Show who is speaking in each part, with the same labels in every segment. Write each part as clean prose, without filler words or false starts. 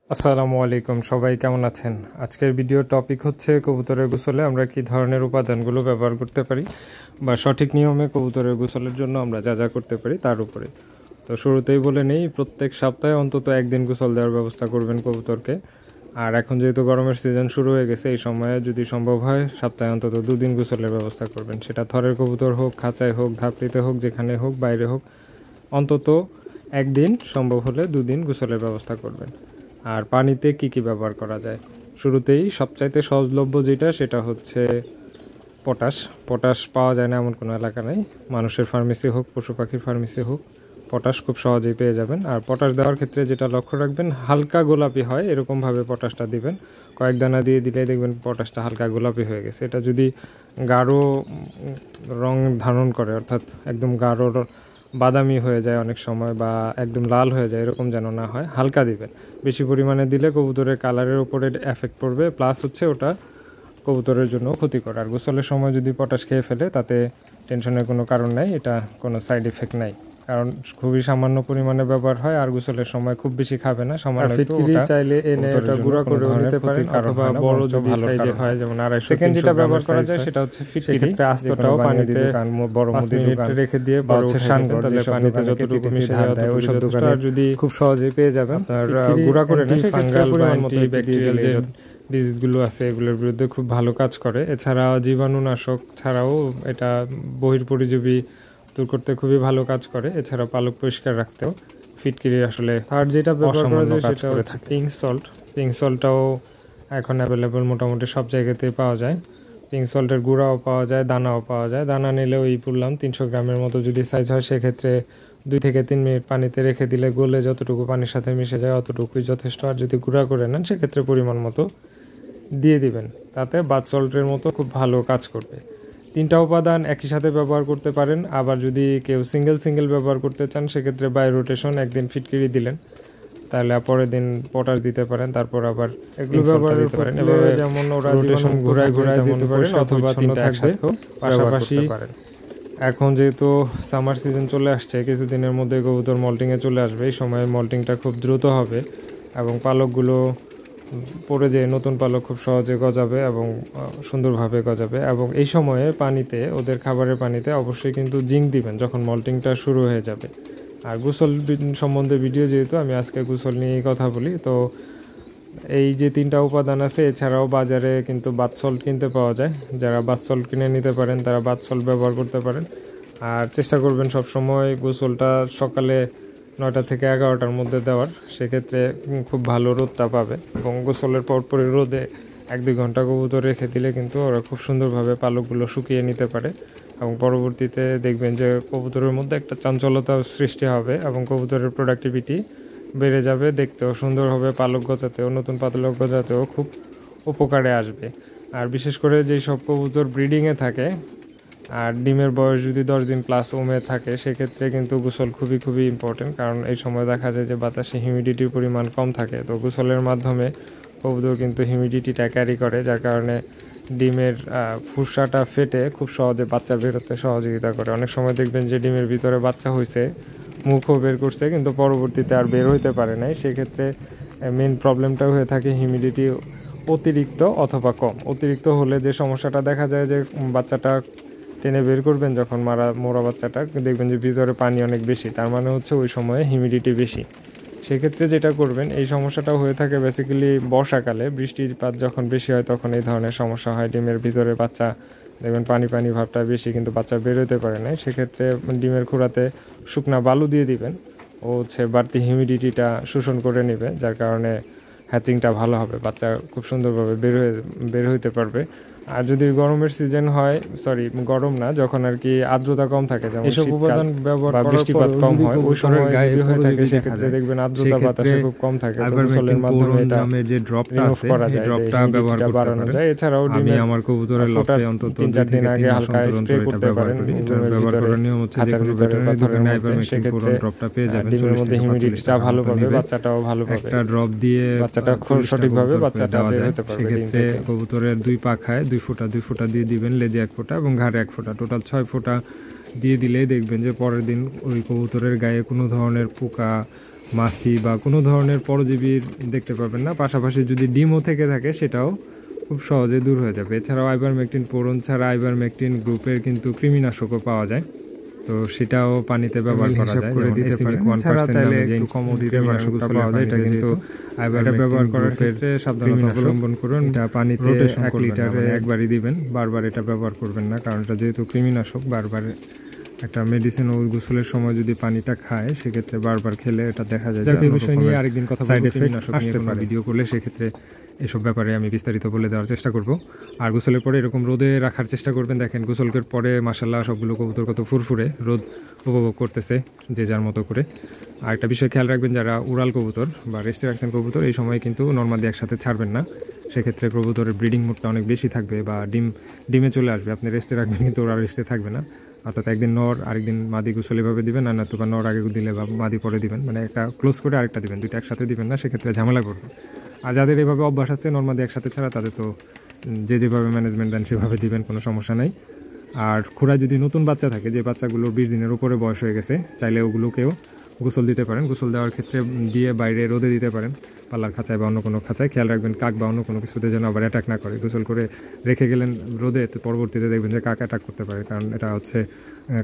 Speaker 1: আসসালামু আলাইকুম, সবাই কেমন আছেন? আজকের ভিডিও টপিক হচ্ছে কবুতরের গোসলে আমরা কি ধরনের উপাদানগুলো ব্যবহার করতে পারি বা সঠিক নিয়মে কবুতরের গোসলের জন্য আমরা যা যা করতে পারি তার উপরে। তো শুরুতেই বলে নেই, প্রত্যেক সপ্তাহে অন্তত একদিন গোসল দেওয়ার ব্যবস্থা করবেন কবুতরকে। আর এখন যেহেতু গরমের সিজন শুরু হয়ে গেছে, এই সময়ে যদি সম্ভব হয় সপ্তাহে অন্তত 2 দিন গোসলের ব্যবস্থা করবেন। সেটা থরের কবুতর হোক, খাঁচায় হোক, ধাপড়িতে হোক, যেখানে হোক, বাইরে হোক, অন্তত একদিন, সম্ভব হলে 2 দিন গোসলের ব্যবস্থা করবেন। আর পানিতে কি কি ব্যবহার করা যায়, শুরুতেই সবচাইতে সহজলভ্য যেটা, সেটা হচ্ছে পটাশ। পটাশ পাওয়া যায় না এমন কোনো এলাকা নেই, মানুষের ফার্মেসি হোক, পশু পাখির ফার্মেসি হোক, পটাশ খুব সহজেই পেয়ে যাবেন। আর পটাশ দেওয়ার ক্ষেত্রে যেটা লক্ষ্য রাখবেন, হালকা গোলাপি হয় এরকমভাবে পটাশটা দিবেন। কয়েক দানা দিয়ে দিলে দেখবেন পটাশটা হালকা গোলাপি হয়ে গেছে। এটা যদি গাঢ় রং ধারণ করে, অর্থাৎ একদম গাঢ় বাদামি হয়ে যায় অনেক সময়, বা একদম লাল হয়ে যায়, এরকম যেন না হয়, হালকা দিবেন। বেশি পরিমাণে দিলে কবুতরের কালারের উপরে এফেক্ট পড়বে, প্লাস হচ্ছে ওটা কবুতরের জন্য ক্ষতিকর। আর গোসলের সময় যদি পটাশ খেয়ে ফেলে তাতে টেনশনের কোনো কারণ নাই, এটা কোনো সাইড ইফেক্ট নাই, কারণ খুবই সামান্য পরিমাণে ব্যবহার হয়। আর গোসলের সময় খুব বেশি খাবে না, সামান্য একটু। চাইলে এনে এটা গুঁড়া করেও নিতে পারেন, অথবা বড় যদি সাইজে হয়, যেমন 250 সেকেন্ড যেটা ব্যবহার করা যায় সেটা হচ্ছে ফিটকিরি। আস্তটাও পানিতে বড় মুদির দোকান রেখে দিয়ে বা হচ্ছে শানগর, যে পানিতে যতটুকু মিশে যায় ওই সব দোকানে যদি খুব সহজেই পেয়ে যাবেন। আপনার গুঁড়া করে না, ফাঙ্গাল বা অ্যান্টিব্যাকটেরিয়াল যে ডিজিজগুলো আছে এগুলোর বিরুদ্ধে খুব ভালো কাজ করে। এছাড়া জীবাণুনাশক ছাড়াও এটা বহির্পরিজীবী দূর করতে খুবই ভালো কাজ করে। এছাড়া পালক পরিষ্কার রাখতেও ফিটকিরি আসলে। আর যেটা ব্যবহার করা যায় সেটা হচ্ছে পিঙ্ক সল্ট। পিঙ্ক সল্টটাও এখন অ্যাভেলেবল মোটামুটি সব জায়গাতেই পাওয়া যায়। পিঙ্ক সল্টের গুঁড়াও পাওয়া যায়, দানাও পাওয়া যায়। দানা নিলেও এই বললাম 300 গ্রামের মতো যদি সাইজ হয়, সেক্ষেত্রে 2 থেকে 3 মিনিট পানিতে রেখে দিলে গলে যতটুকু পানির সাথে মিশে যায় অতটুকুই যথেষ্ট। আর যদি গুঁড়া করে নেন সেক্ষেত্রে পরিমাণ মতো দিয়ে দিবেন, তাতে বাথ সল্টের মতো খুব ভালো কাজ করবে। 3টা উপাদান একই সাথে ব্যবহার করতে পারেন। আবার যদি কেউ সিঙ্গেল ব্যবহার করতে চান, সেক্ষেত্রে বাই রোটেশন একদিন ফিটকিরি দিলেন, তাহলে পরের দিন পটাশ দিতে পারেন, তারপর আবার এগুলো ব্যবহার করতে পারেন। এভাবে যেমন ওরা রোটেশন ঘুরায় দিতে পারেন, অথবা 3টা একসাথেও পাশাপাশি পারেন। এখন যেহেতু সামার সিজন চলে আসছে, কিছুদিনের মধ্যে কবুতর মল্টিংয়ে চলে আসবে। এই সময় মল্টিংটা খুব দ্রুত হবে এবং পালকগুলো পড়ে যেয়ে নতুন পালক খুব সহজে গজাবে এবং সুন্দরভাবে গজাবে। এবং এই সময়ে পানিতে, ওদের খাবারের পানিতে অবশ্যই কিন্তু জিঙ্ক দিবেন যখন মল্টিংটা শুরু হয়ে যাবে। আর গোসল সম্বন্ধে ভিডিও যেহেতু, আমি আজকে গোসল নিয়েই কথা বলি। তো এই যে 3টা উপাদান আছে, এছাড়াও বাজারে কিন্তু বাথ সল্ট কিনতে পাওয়া যায়। যারা বাথ সল্ট কিনে নিতে পারেন তারা বাথ সল্ট ব্যবহার করতে পারেন। আর চেষ্টা করবেন সবসময় গোসলটা সকালে 9টা থেকে 11টার মধ্যে দেওয়ার, সেক্ষেত্রে খুব ভালো রোদটা পাবে। এবং গোসলের পরপরই রোদে 1-2 ঘন্টা কবুতর রেখে দিলে কিন্তু ওরা খুব সুন্দরভাবে পালকগুলো শুকিয়ে নিতে পারে। এবং পরবর্তীতে দেখবেন যে কবুতরের মধ্যে একটা চাঞ্চল্যতা সৃষ্টি হবে এবং কবুতরের প্রোডাক্টিভিটি বেড়ে যাবে, দেখতেও সুন্দর হবে, পালক গজাতেও, নতুন পালক গজাতেও খুব উপকারে আসবে। আর বিশেষ করে যেই সব কবুতর ব্রিডিংয়ে থাকে আর ডিমের বয়স যদি 10 দিন প্লাস ওমে থাকে, সেক্ষেত্রে কিন্তু গোসল খুবই ইম্পর্টেন্ট। কারণ এই সময় দেখা যায় যে বাতাসে হিউমিডিটির পরিমাণ কম থাকে। তো গোসলের মাধ্যমে কবুতর কিন্তু হিউমিডিটিটা ক্যারি করে, যার কারণে ডিমের ফুসকাটা ফেটে খুব সহজে বাচ্চা বেরোতে সহযোগিতা করে। অনেক সময় দেখবেন যে ডিমের ভিতরে বাচ্চা হয়েছে, মুখও বের করছে, কিন্তু পরবর্তীতে আর বের হইতে পারে নাই। সেক্ষেত্রে মেন প্রবলেমটা হয়ে থাকে হিউমিডিটি অতিরিক্ত অথবা কম। অতিরিক্ত হলে যে সমস্যাটা দেখা যায় যে বাচ্চাটা টেনে বের করবেন, যখন মোরা বাচ্চাটা দেখবেন যে ভিতরে পানি অনেক বেশি, তার মানে হচ্ছে ওই সময়ে হিউমিডিটি বেশি। সেক্ষেত্রে যেটা করবেন, এই সমস্যাটাও হয়ে থাকে বেসিক্যালি বর্ষাকালে, বৃষ্টিপাত যখন বেশি হয় তখন এই ধরনের সমস্যা হয়। ডিমের ভিতরে বাচ্চা দেখবেন পানি ভাবটা বেশি, কিন্তু বাচ্চা বেরোতে পারে না। সেক্ষেত্রে ডিমের খুঁড়াতে শুকনা বালু দিয়ে দিবেন, ও হচ্ছে বাড়তি হিউমিডিটিটা শোষণ করে নেবে, যার কারণে হ্যাচিংটা ভালো হবে, বাচ্চা খুব সুন্দরভাবে বের হইতে পারবে। আর যদি গরমের সিজন হয়, গরম না, যখন আর কি আর্দ্রতা কম থাকে, যেমন এসব উপাদান ব্যবহার করার পর বৃষ্টিপাত কম হয়, ওই সময় গায়ে হয়ে থাকে, সেক্ষেত্রে দেখবেন আর্দ্রতা বাতাসে খুব কম থাকে। গোসলের মাধ্যমে এটা যে ড্রপটা আছে, এই ড্রপটা ব্যবহার বাড়ানো যায়। এছাড়াও আমি আমার কবুতরের লফটে অন্তত 3-4 দিন আগে হালকা স্প্রে করতে পারেন। এটা ব্যবহার করার নিয়ম হচ্ছে যে কোনো ভেটেরিনারি দোকানে আইভারমেকটিন পুরো ড্রপটা পেয়ে যাবেন। 40 থেকে 45 হিউমিডিটিটা ভালো পাবে, বাচ্চাটাও ভালো পাবে। একটা ড্রপ দিয়ে বাচ্চাটা খুব সঠিকভাবে বাচ্চাটা বের হতে পারবে। সেক্ষেত্রে কবুতরের 2 পাখায় 2 ফোঁটা দিয়ে দিবেন, লেজে 1 ফোঁটা এবং ঘাড়ে 1 ফোঁটা, টোটাল 6 ফোঁটা দিয়ে দিলেই দেখবেন যে পরের দিন ওই কবুতরের গায়ে কোনো ধরনের পোকা মাছি বা কোনো ধরনের পরজীবীর দেখতে পাবেন না। পাশাপাশি যদি ডিমও থেকে থাকে সেটাও খুব সহজে দূর হয়ে যাবে। এছাড়াও আইভারমেকটিন পোরন ছাড়া আইভারমেকটিন গ্রুপের কিন্তু কৃমিনাশকও পাওয়া যায়, তো সেটাও পানিতে ব্যবহার করা যায় করে দিতে পারেন। ছাড়া চাইলে একটু কমও দিতে পারেন, পাওয়া যায়। এটা কিন্তু এটা ব্যবহার করার ক্ষেত্রে সাবধানতা অবলম্বন করুন। এটা পানিতে 1 লিটারে একবারই দিবেন, বারবার এটা ব্যবহার করবেন না, কারণ এটা যেহেতু কৃমিনাশক বারবার একটা মেডিসিন ও গোসলের সময় যদি পানিটা খায় সেক্ষেত্রে বারবার খেলে এটা দেখা যায়। এই বিষয় নিয়ে আরেকদিন কথা বলবো, কৃমিনাশক নিয়ে কোনো ভিডিও করলে সেক্ষেত্রে এসব ব্যাপারে আমি বিস্তারিত বলে দেওয়ার চেষ্টা করব। আর গোসলের পরে এরকম রোদে রাখার চেষ্টা করবেন। দেখেন গোসলের পরে মাশাআল্লাহ সবগুলো কবুতর কত ফুরফুরে রোদ উপভোগ করতেছে যে যার মতো করে। আর একটা বিষয় খেয়াল রাখবেন, যারা উড়াল কবুতর বা রেস্টে রাখছেন কবুতর, এই সময় কিন্তু নরমাদি একসাথে ছাড়বেন না। সেক্ষেত্রে কবুতরের ব্রিডিং মুডটা অনেক বেশি থাকবে বা ডিমে চলে আসবে। আপনি রেস্টে রাখবেন কিন্তু ওরা রেস্টে থাকবে না, অর্থাৎ একদিন নর আরেকদিন মাদি গোসল এভাবে দিবেন, আর নয়তো বা নর আগে দিলে বা মাদি পরে দিবেন, মানে একটা ক্লোজ করে আরেকটা দিবেন, দুটো একসাথে দিবেন না, সেক্ষেত্রে ঝামেলা করবে। আর যাদের এভাবে অভ্যাস আছে নরমাদি একসাথে ছাড়া, তাদের তো যেভাবে ম্যানেজমেন্ট দেন সেভাবে দিবেন, কোনো সমস্যা নেই। আর খুঁড়ায় যদি নতুন বাচ্চা থাকে, যে বাচ্চাগুলোর 20 দিনের উপরে বয়স হয়ে গেছে, চাইলে ওগুলোকেও গোসল দিতে পারেন। গোসল দেওয়ার ক্ষেত্রে দিয়ে বাইরে রোদে দিতে পারেন, পাল্লার খাঁচায় বা অন্য কোনো খাঁচায়। খেয়াল রাখবেন কাক বা অন্য কোনো কিছুতে যেন আবার অ্যাটাক না করে। গোসল করে রেখে গেলেন রোদে, পরবর্তীতে দেখবেন যে কাক অ্যাটাক করতে পারে, কারণ এটা হচ্ছে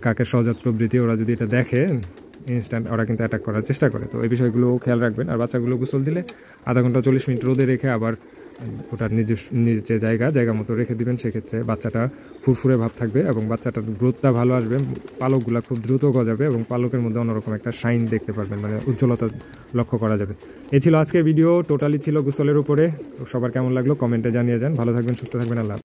Speaker 1: কাকের সহজাত প্রবৃত্তি। ওরা যদি এটা দেখে ইনস্ট্যান্ট ওরা কিন্তু অ্যাটাক করার চেষ্টা করে, তো এই বিষয়গুলো খেয়াল রাখবেন। আর বাচ্চাগুলো গোসল দিলে আধা ঘন্টা 40 মিনিট রোদে রেখে আবার ওটার নিজের জায়গা মতো রেখে দিবেন। সেক্ষেত্রে বাচ্চাটা ফুরফুরে ভাব থাকবে এবং বাচ্চাটার গ্রোথটা ভালো আসবে, পালকগুলো খুব দ্রুত গজাবে এবং পালকের মধ্যে অন্যরকম একটা শাইন দেখতে পারবেন, মানে উজ্জ্বলতা লক্ষ্য করা যাবে। এই ছিল আজকের ভিডিও, টোটালি ছিল গোসলের উপরে। সবার কেমন লাগলো কমেন্টে জানিয়ে যান। ভালো থাকবেন, সুস্থ থাকবেন, আল্লাহ।